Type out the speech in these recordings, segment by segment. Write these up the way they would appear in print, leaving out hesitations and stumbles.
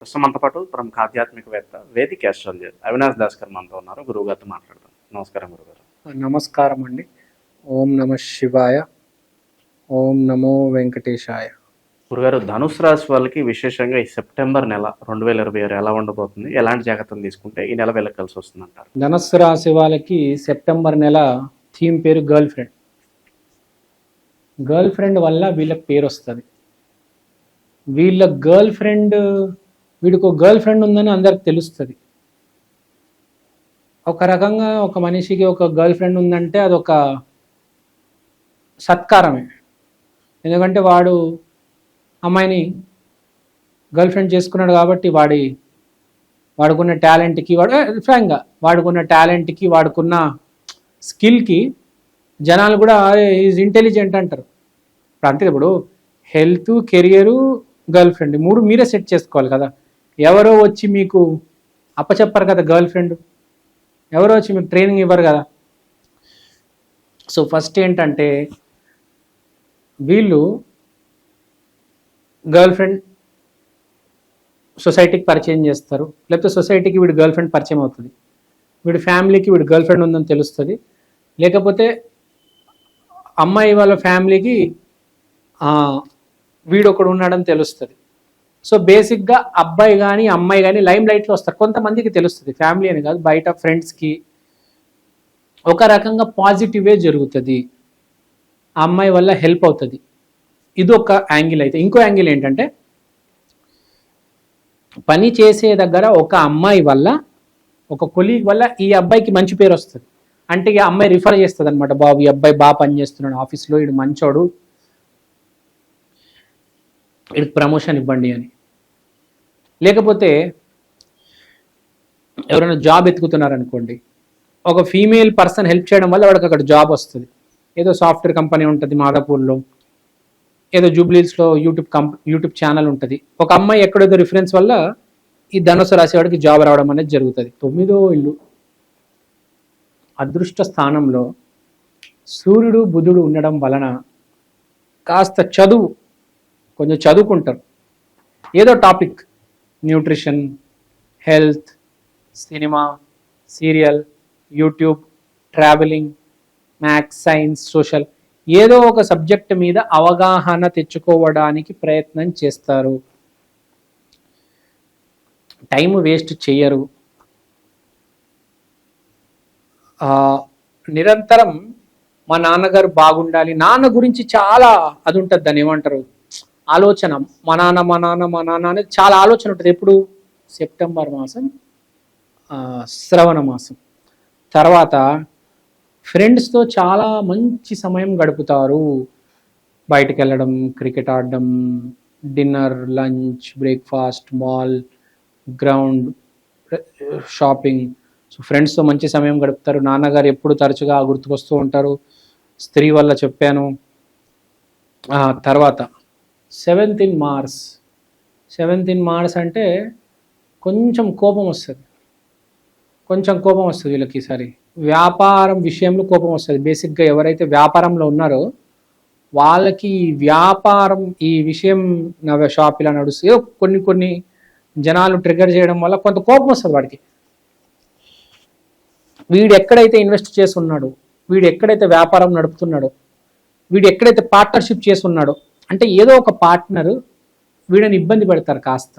ప్రస్తుతం మనతో పాటు ప్రముఖ ఆధ్యాత్మికవేత్త వేదిక ఆస్ట్రాలజర్ అవినాష్ దాస్కర్ మనతో ఉన్నారు. గురువు గారితో మాట్లాడదాం. నమస్కారం గురుగారు. నమస్కారం అండి. ఓం నమ శివాయ, ఓం నమో వెంకటేశాయ. గురుగారు, ధనుసు రాశి వాళ్ళకి విశేషంగా ఈ సెప్టెంబర్ నెల 2026 ఎలా ఉండబోతుంది, ఎలాంటి జాగ్రత్తలు తీసుకుంటే ఈ నెల వెళ్ళ కలిసి వస్తుంది అంటారు? ధనుస్సు రాశి వాళ్ళకి సెప్టెంబర్ నెల థీమ్ పేరు గర్ల్ ఫ్రెండ్. గర్ల్ ఫ్రెండ్ వల్ల వీళ్ళకి పేరు వస్తుంది. వీళ్ళ గర్ల్ ఫ్రెండ్, వీడికి ఒక గర్ల్ ఫ్రెండ్ ఉందని అందరికి తెలుస్తుంది. ఒక రకంగా ఒక మనిషికి ఒక గర్ల్ ఫ్రెండ్ ఉందంటే అదొక సత్కారమే. ఎందుకంటే వాడు అమ్మాయిని గర్ల్ ఫ్రెండ్ చేసుకున్నాడు కాబట్టి వాడుకున్న టాలెంట్కి, ఫ్రాంక్గా వాడుకున్న టాలెంట్కి, వాడుకున్న స్కిల్కి జనాలు కూడా ఈజ్ ఇంటెలిజెంట్ అంటారు. ఇప్పుడు అంతే, ఇప్పుడు హెల్త్, కెరియరు, గర్ల్ ఫ్రెండ్ మూడు మీరే సెట్ చేసుకోవాలి కదా. ఎవరో వచ్చి మీకు అప్పచెప్పారు కదా గర్ల్ ఫ్రెండ్, ఎవరో వచ్చి మీకు ట్రైనింగ్ ఇవ్వరు కదా. సో ఫస్ట్ ఏంటంటే వీళ్ళు గర్ల్ ఫ్రెండ్ సొసైటీకి పరిచయం చేస్తారు, లేకపోతే సొసైటీకి వీడి గర్ల్ ఫ్రెండ్ పరిచయం అవుతుంది, వీడి ఫ్యామిలీకి వీడి గర్ల్ ఫ్రెండ్ ఉందని తెలుస్తుంది, లేకపోతే అమ్మాయి వాళ్ళ ఫ్యామిలీకి వీడొకడు ఉన్నాడని తెలుస్తుంది. సో బేసిక్గా అబ్బాయి కానీ అమ్మాయి కానీ లైమ్ లైట్లో వస్తారు. కొంతమందికి తెలుస్తుంది, ఫ్యామిలీ అని కాదు, బయట ఫ్రెండ్స్కి ఒక రకంగా పాజిటివే జరుగుతుంది, ఆ అమ్మాయి వల్ల హెల్ప్ అవుతుంది. ఇది ఒక యాంగిల్. అయితే ఇంకో యాంగిల్ ఏంటంటే పని చేసే దగ్గర ఒక అమ్మాయి వల్ల, ఒక కొలీగ్ వల్ల ఈ అబ్బాయికి మంచి పేరు వస్తుంది. అంటే ఈ అమ్మాయి రిఫర్ చేస్తుంది అనమాట, బాబు ఈ అబ్బాయి బాగా పనిచేస్తున్నాడు ఆఫీస్లో, వీడు మంచోడు, వీడికి ప్రమోషన్ ఇవ్వండి అని. లేకపోతే ఎవరైనా జాబ్ ఎత్తుకుతున్నారనుకోండి, ఒక ఫీమేల్ పర్సన్ హెల్ప్ చేయడం వల్ల వాడికి అక్కడ జాబ్ వస్తుంది. ఏదో సాఫ్ట్వేర్ కంపెనీ ఉంటుంది మాదాపూర్లో, ఏదో జూబ్లీస్లో యూట్యూబ్ ఛానల్ ఉంటుంది. ఒక అమ్మాయి ఎక్కడేదో రిఫరెన్స్ వల్ల ఈ ధనుసు రాశి వాడికి జాబ్ రావడం అనేది జరుగుతుంది. 9వ ఇల్లు అదృష్ట స్థానంలో సూర్యుడు బుధుడు ఉండడం వలన కాస్త కొంచెం చదువుకుంటారు. ఏదో topic, nutrition, health, cinema, serial, YouTube, travelling, maths, science, social, ఏదో ఒక సబ్జెక్ట్ మీద అవగాహన తెచ్చుకోవడానికి ప్రయత్నం చేస్తారు. టైం వేస్ట్ చేయరు. నిరంతరం మా నాన్నగారు బాగుండాలి, నాన్న గురించి చాలా అది ఉంటుంది, దాన్ని ఏమంటారు, ఆలోచన. మా నాన్న అనేది చాలా ఆలోచన ఉంటుంది. ఎప్పుడు? సెప్టెంబర్ మాసం, శ్రవణ మాసం తర్వాత ఫ్రెండ్స్తో చాలా మంచి సమయం గడుపుతారు. బయటకు వెళ్ళడం, క్రికెట్ ఆడడం, dinner, lunch, breakfast, mall, ground, shopping. So ఫ్రెండ్స్తో మంచి సమయం గడుపుతారు. నాన్నగారు ఎప్పుడు తరచుగా గుర్తుకొస్తూ ఉంటారు. స్త్రీ వల్ల చెప్పాను. తర్వాత 7th in Mars. 7th in Mars అంటే కొంచెం కోపం వస్తుంది వీళ్ళకి. ఈసారి వ్యాపారం విషయంలో కోపం వస్తుంది. బేసిక్గా ఎవరైతే వ్యాపారంలో ఉన్నారో వాళ్ళకి వ్యాపారం, ఈ విషయం నా షాప్ ఇలా నడుస్తుంది, కొన్ని జనాలు ట్రిగర్ చేయడం వల్ల కొంత కోపం వస్తుంది వాడికి. వీడు ఎక్కడైతే ఇన్వెస్ట్ చేసి ఉన్నాడో, వీడు ఎక్కడైతే వ్యాపారం నడుపుతున్నాడో, వీడు ఎక్కడైతే పార్ట్నర్షిప్ చేసి ఉన్నాడో, అంటే ఏదో ఒక పార్ట్నర్ వీడిని ఇబ్బంది పెడతారు కాస్త.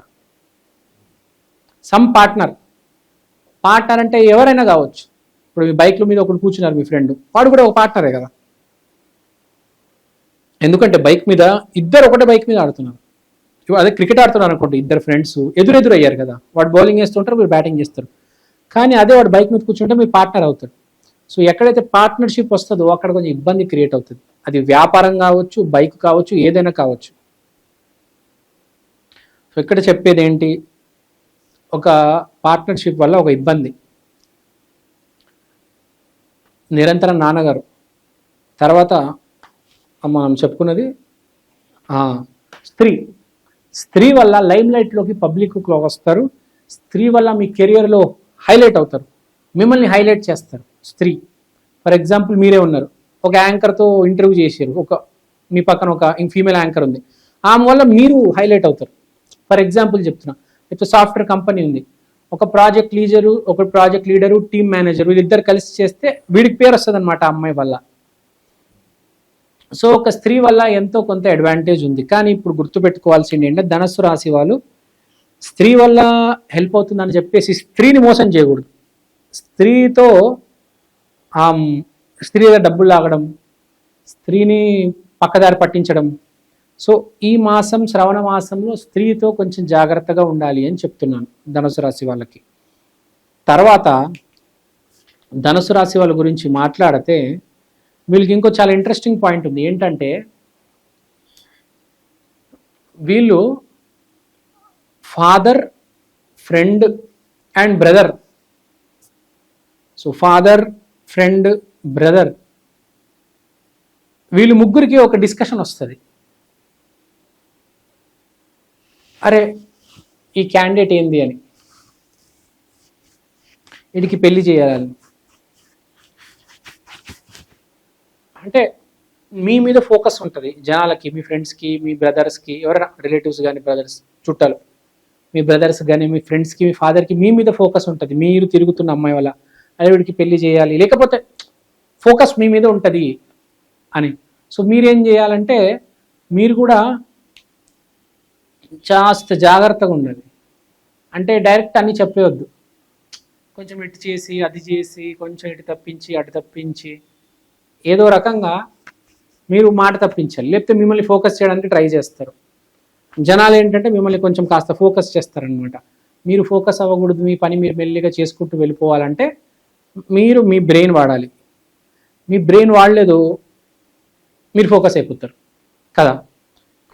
సమ్ పార్ట్నర్ అంటే ఎవరైనా కావచ్చు. ఇప్పుడు మీ బైక్ల మీద ఒకరు కూర్చున్నారు, మీ ఫ్రెండ్, వాడు కూడా ఒక పార్ట్నరే కదా. ఎందుకంటే బైక్ మీద ఇద్దరు ఒకటే బైక్ మీద ఆడుతున్నారు. అదే క్రికెట్ ఆడుతున్నారు అనుకోండి, ఇద్దరు ఫ్రెండ్స్ ఎదురెదురు అయ్యారు కదా, వాడు బౌలింగ్ వేస్తుంటారు, మీరు బ్యాటింగ్ చేస్తారు. కానీ అదే వాడు బైక్ మీద కూర్చుంటే మీ పార్ట్నర్ అవుతాడు. సో ఎక్కడైతే పార్ట్నర్షిప్ వస్తుందో అక్కడ కొంచెం ఇబ్బంది క్రియేట్ అవుతుంది. అది వ్యాపారం కావచ్చు, బైక్ కావచ్చు, ఏదైనా కావచ్చు. సో ఇక్కడ చెప్పేది ఏంటి, ఒక పార్ట్నర్షిప్ వల్ల ఒక ఇబ్బంది. నిరంతరం నాన్నగారు, తర్వాత మనం చెప్పుకున్నది స్త్రీ వల్ల లైమ్ లైట్లోకి, పబ్లిక్లో వస్తారు. స్త్రీ వల్ల మీ కెరియర్లో హైలైట్ అవుతారు, మిమ్మల్ని హైలైట్ చేస్తారు స్త్రీ. ఫర్ ఎగ్జాంపుల్ మీరే ఉన్నారు, ఒక యాంకర్తో ఇంటర్వ్యూ చేశారు, మీ పక్కన ఒక ఫీమేల్ యాంకర్ ఉంది, ఆమె వల్ల మీరు హైలైట్ అవుతారు. ఫర్ ఎగ్జాంపుల్ చెప్తున్నా, లేకపోతే సాఫ్ట్వేర్ కంపెనీ ఉంది, ఒక ప్రాజెక్ట్ లీడరు టీమ్ మేనేజర్ వీళ్ళిద్దరు కలిసి చేస్తే వీడికి పేరు వస్తుంది అనమాట ఆ అమ్మాయి వల్ల. సో ఒక స్త్రీ వల్ల ఎంతో కొంత అడ్వాంటేజ్ ఉంది. కానీ ఇప్పుడు గుర్తుపెట్టుకోవాల్సింది ఏంటంటే ధనస్సు రాశి వాళ్ళు స్త్రీ వల్ల హెల్ప్ అవుతుందని చెప్పేసి స్త్రీని మోసం చేయకూడదు. స్త్రీతో స్త్రీ దగ్గర డబ్బులు లాగడం, స్త్రీని పక్కదారి పట్టించడం. సో ఈ మాసం శ్రవణ మాసంలో స్త్రీతో కొంచెం జాగ్రత్తగా ఉండాలి అని చెప్తున్నాను ధనుసు రాశి వాళ్ళకి. తర్వాత ధనుసు రాశి వాళ్ళ గురించి మాట్లాడితే వీళ్ళకి ఇంకో చాలా ఇంట్రెస్టింగ్ పాయింట్ ఉంది. ఏంటంటే వీళ్ళు father, friend and brother. So father, friend, brother వీళ్ళు ముగ్గురికి ఒక డిస్కషన్ వస్తుంది. అరే ఈ క్యాండిడేట్ ఏంది అని, వీడికి పెళ్లి చేయాలని. అంటే మీ మీద ఫోకస్ ఉంటుంది జనాలకి, మీ ఫ్రెండ్స్కి, మీ బ్రదర్స్కి, ఎవరైనా రిలేటివ్స్ కానీ బ్రదర్స్ చుట్టాలు, మీ బ్రదర్స్ కానీ మీ ఫ్రెండ్స్కి, మీ ఫాదర్కి మీ మీద ఫోకస్ ఉంటుంది. మీరు తిరుగుతున్న అమ్మాయి వల్ల అదే వీడికి పెళ్లి చేయాలి, లేకపోతే ఫోకస్ మీ మీద ఉంటుంది అని. సో మీరేం చేయాలంటే మీరు కూడా కాస్త జాగ్రత్తగా ఉండాలి. అంటే డైరెక్ట్ అన్నీ చెప్పేయొద్దు. కొంచెం ఇటు చేసి అది చేసి, కొంచెం ఇటు తప్పించి అటు తప్పించి, ఏదో రకంగా మీరు మాట తప్పించాలి. లేకపోతే మిమ్మల్ని ఫోకస్ చేయడానికి ట్రై చేస్తారు. జనాలు ఏంటంటే మిమ్మల్ని కొంచెం కాస్త ఫోకస్ చేస్తారనమాట. మీరు ఫోకస్ అవ్వకూడదు, మీ పని మీరు మెల్లిగా చేసుకుంటూ వెళ్ళిపోవాలంటే మీరు మీ బ్రెయిన్ వాడాలి. మీ బ్రెయిన్ వాడలేదు మీరు ఫోకస్ అయిపోతారు కదా.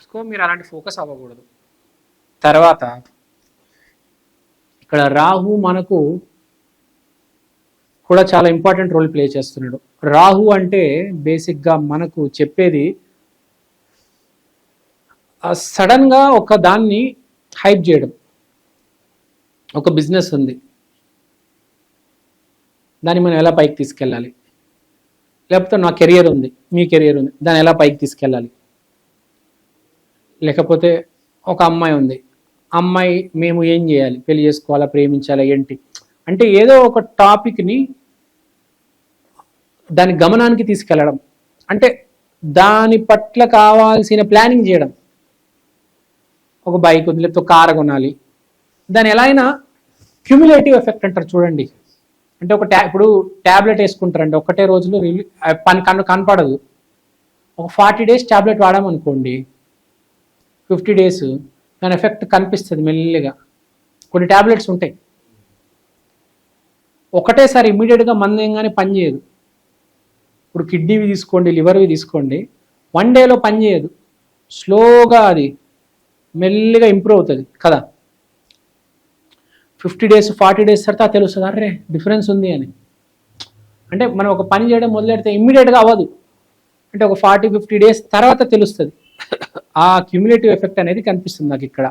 సో మీరు అలాంటి ఫోకస్ అవ్వకూడదు. తర్వాత ఇక్కడ రాహు మనకు కూడా చాలా ఇంపార్టెంట్ రోల్ ప్లే చేస్తున్నాడు. రాహు అంటే బేసిక్గా మనకు చెప్పేది సడన్గా ఒక దాన్ని హైప్ చేయడం. ఒక బిజినెస్ ఉంది, దాన్ని మనం ఎలా పైకి తీసుకెళ్ళాలి, లేకపోతే నా కెరియర్ ఉంది, మీ కెరియర్ ఉంది, దాన్ని ఎలా పైకి తీసుకెళ్ళాలి. లేకపోతే ఒక అమ్మాయి ఉంది, అమ్మాయి మేము ఏం చేయాలి, పెళ్లి చేసుకోవాలా, ప్రేమించాలా, ఏంటి అంటే ఏదో ఒక టాపిక్ని దాని గమనానికి తీసుకెళ్ళడం, అంటే దాని పట్ల కావాల్సిన ప్లానింగ్ చేయడం. ఒక బైక్ ఉంది, లేకపోతే కారు కొనాలి, దాని ఎలా అయినా క్యూములేటివ్ ఎఫెక్ట్ అంటారు చూడండి. అంటే ఒక ఇప్పుడు ట్యాబ్లెట్ వేసుకుంటారండి, ఒకటే రోజులో కనపడదు. ఒక 40 days ట్యాబ్లెట్ వాడామనుకోండి, 50 days దాని ఎఫెక్ట్ కనిపిస్తుంది మెల్లిగా. కొన్ని ట్యాబ్లెట్స్ ఉంటాయి ఒకటేసారి ఇమ్మీడియట్గా మందేంగానే పనిచేయదు. ఇప్పుడు కిడ్నీవి తీసుకోండి, లివర్వి తీసుకోండి, 1 dayలో పనిచేయదు, స్లోగా అది మెల్లిగా ఇంప్రూవ్ అవుతుంది కదా. 50 days 40 days తర్వాత తెలుస్తుంది అరే డిఫరెన్స్ ఉంది అని. అంటే మనం ఒక పని చేయడం మొదలెడితే ఇమ్మీడియట్గా అవ్వదు, అంటే ఒక 40-50 days తర్వాత తెలుస్తుంది. ఆ క్యూములేటివ్ ఎఫెక్ట్ అనేది కనిపిస్తుంది నాకు ఇక్కడ.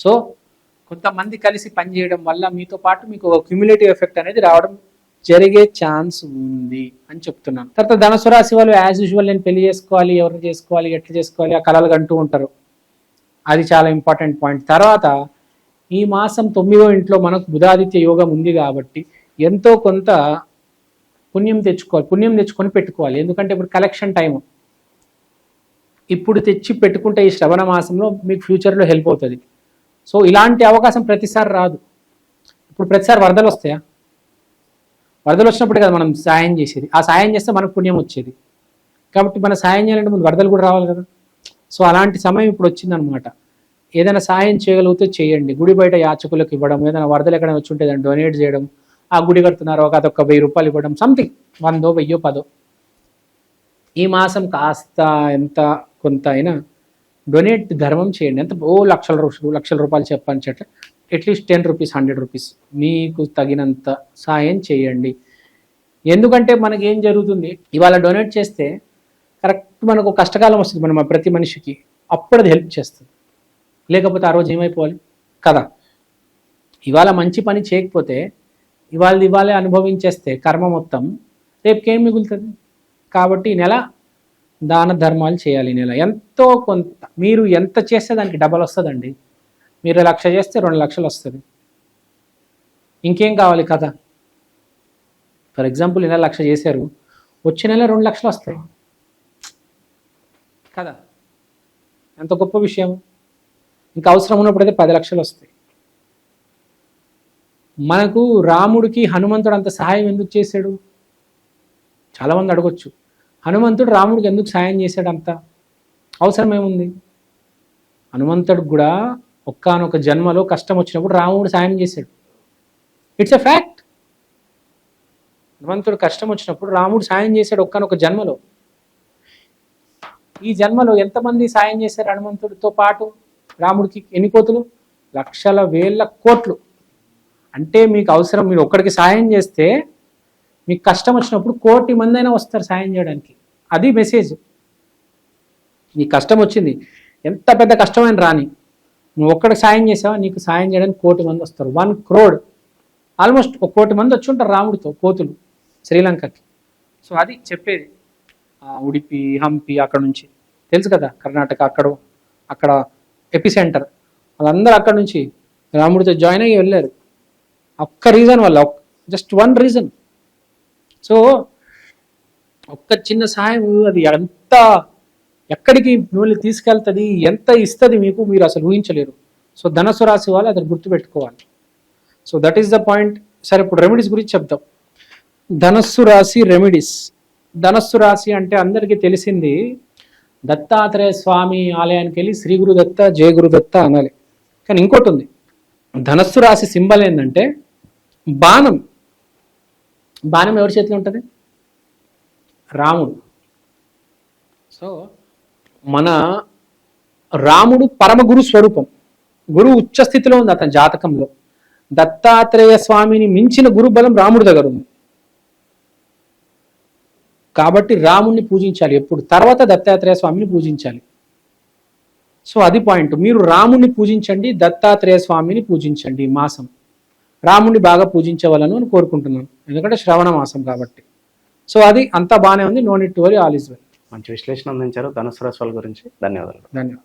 సో కొంతమంది కలిసి పనిచేయడం వల్ల మీతో పాటు మీకు ఒక క్యూములేటివ్ ఎఫెక్ట్ అనేది రావడం జరిగే ఛాన్స్ ఉంది అని చెప్తున్నాను. తర్వాత ధనుసు రాశి వాళ్ళు యాజ్ యూజువల్ నేను పెళ్లి చేసుకోవాలి, ఎవరిని చేసుకోవాలి, ఎట్లా చేసుకోవాలి, ఆ కలలు అంటూ ఉంటారు. అది చాలా ఇంపార్టెంట్ పాయింట్. తర్వాత ఈ మాసం 9వ ఇంట్లో మనకు బుధాదిత్య యోగం ఉంది కాబట్టి ఎంతో కొంత పుణ్యం తెచ్చుకొని పెట్టుకోవాలి. ఎందుకంటే ఇప్పుడు కలెక్షన్ టైం, ఇప్పుడు తెచ్చి పెట్టుకుంటే ఈ శ్రవణ మాసంలో మీకు ఫ్యూచర్లో హెల్ప్ అవుతుంది. సో ఇలాంటి అవకాశం ప్రతిసారి రాదు. ఇప్పుడు ప్రతిసారి వరదలు వస్తాయా? వరదలు వచ్చినప్పుడు కదా మనం సాయం చేసేది, ఆ సాయం చేస్తే మనకు పుణ్యం వచ్చేది. కాబట్టి మన సాయం చేయాలంటే ముందు వరదలు కూడా రావాలి కదా. సో అలాంటి సమయం ఇప్పుడు వచ్చిందనమాట. ఏదైనా సాయం చేయగలిగితే చేయండి. గుడి బయట యాచకులకు ఇవ్వడం, ఏదైనా వరదలు ఎక్కడ వచ్చి ఉంటే దాన్ని డొనేట్ చేయడం, ఆ గుడి కడుతున్నారు అదొక 1000 రూపాయలు ఇవ్వడం, సంథింగ్ 100, 1000, 10. ఈ మాసం కాస్త ఎంత కొంత అయినా డొనేట్ ధర్మం చేయండి. ఎంత లక్షల రూపాయలు చెప్పని చెట్ల అట్లీస్ట్ 10 రూపీస్ 100 రూపీస్ మీకు తగినంత సాయం చేయండి. ఎందుకంటే మనకి ఏం జరుగుతుంది, ఇవాళ డొనేట్ చేస్తే కరెక్ట్ మనకు కష్టకాలం వస్తుంది మన ప్రతి మనిషికి, అప్పుడు అది హెల్ప్ చేస్తుంది. లేకపోతే ఆ రోజు ఏమైపోవాలి కదా. ఇవాళ మంచి పని చేయకపోతే ఇవాళే అనుభవించేస్తే కర్మ మొత్తం రేపుకేం మిగులుతుంది. కాబట్టి ఈ నెల దాన ధర్మాలు చేయాలి. ఈ నెల ఎంతో కొంత మీరు ఎంత చేస్తే దానికి డబల్ వస్తుందండి. మీరు 1,00,000 చేస్తే 2,00,000 వస్తుంది. ఇంకేం కావాలి కథ? ఫర్ ఎగ్జాంపుల్ ఇలా 1,00,000 చేశారు, వచ్చే నెల 2,00,000 వస్తాయి కదా. ఎంత గొప్ప విషయం. ఇంకా అవసరం ఉన్నప్పుడైతే 10,00,000 వస్తాయి. మనకు రాముడికి హనుమంతుడు అంత సహాయం ఎందుకు చేశాడు? చాలామంది అడగొచ్చు, హనుమంతుడు రాముడికి ఎందుకు సాయం చేశాడు? అంత అవసరం ఏముంది? హనుమంతుడికి కూడా ఒక్కానొక జన్మలో కష్టం వచ్చినప్పుడు రాముడు సాయం చేశాడు. It's a fact. హనుమంతుడు కష్టం వచ్చినప్పుడు రాముడు సాయం చేశాడు ఒక్కానొక జన్మలో. ఈ జన్మలో ఎంతమంది సాయం చేశారు హనుమంతుడితో పాటు రాముడికి? ఎన్ని కోతులు? లక్షల వేల కోట్లు. అంటే మీకు అవసరం, మీరు ఒక్కడికి సాయం చేస్తే మీకు కష్టం వచ్చినప్పుడు 1,00,00,000 మంది అయినా వస్తారు సాయం చేయడానికి. అది మెసేజ్. నీకు కష్టం వచ్చింది, ఎంత పెద్ద కష్టమైన రాని, నువ్వు ఒక్కడికి సాయం చేసావా, నీకు సాయం చేయడానికి 1,00,00,000 మంది వస్తారు. 1 crore, ఆల్మోస్ట్ 1,00,00,000 మంది వచ్చి ఉంటారు రాముడితో కోతులు శ్రీలంకకి. సో అది చెప్పేది. ఉడిపి, హంపి, అక్కడ నుంచి తెలుసు కదా, కర్ణాటక, అక్కడ ఎపి సెంటర్, వాళ్ళందరూ అక్కడ నుంచి రాముడితో జాయిన్ అయ్యి వెళ్ళారు. ఒక్క రీజన్ వల్ల, జస్ట్ 1 రీజన్. సో ఒక్క చిన్న సహాయం అది ఎంత ఎక్కడికి మిమ్మల్ని తీసుకెళ్తుంది, ఎంత ఇస్తుంది మీకు, మీరు అసలు ఊహించలేరు. సో ధనుస్సు రాశి వాళ్ళు అది గుర్తుపెట్టుకోవాలి. So that is the point. సరే, ఇప్పుడు రెమెడీస్ గురించి చెప్తాం. ధనుస్సు రాశి రెమెడీస్. ధనుస్సు రాశి అంటే అందరికీ తెలిసింది, దత్తాత్రేయ స్వామి ఆలయానికి వెళ్ళి శ్రీ గురుదత్త, జయ గురుదత్త అనాలి. కానీ ఇంకోటి ఉంది. ధనుస్సు రాశి సింబల్ ఏంటంటే బాణం. బాణం ఎవరి చేతిలో ఉంటుంది? రాముడు. సో మన రాముడు పరమగురు స్వరూపం. గురువు ఉచ్చ స్థితిలో ఉంది అతని జాతకంలో. దత్తాత్రేయ స్వామిని మించిన గురుబలం రాముడి దగ్గర ఉంది. కాబట్టి రాముడిని పూజించాలి ఎప్పుడు, తర్వాత దత్తాత్రేయ స్వామిని పూజించాలి. సో అది పాయింట్. మీరు రాముడిని పూజించండి, దత్తాత్రేయ స్వామిని పూజించండి. మాసం రాముడిని బాగా పూజించవాలను అని కోరుకుంటున్నాను, ఎందుకంటే శ్రవణ మాసం కాబట్టి. సో అది అంతా బాగానే ఉంది. No need to worry, all is well. మంచి విశ్లేషణ అందించారు ధనుసు రాశి వాళ్ళ గురించి. ధన్యవాదాలు. ధన్యవాదాలు.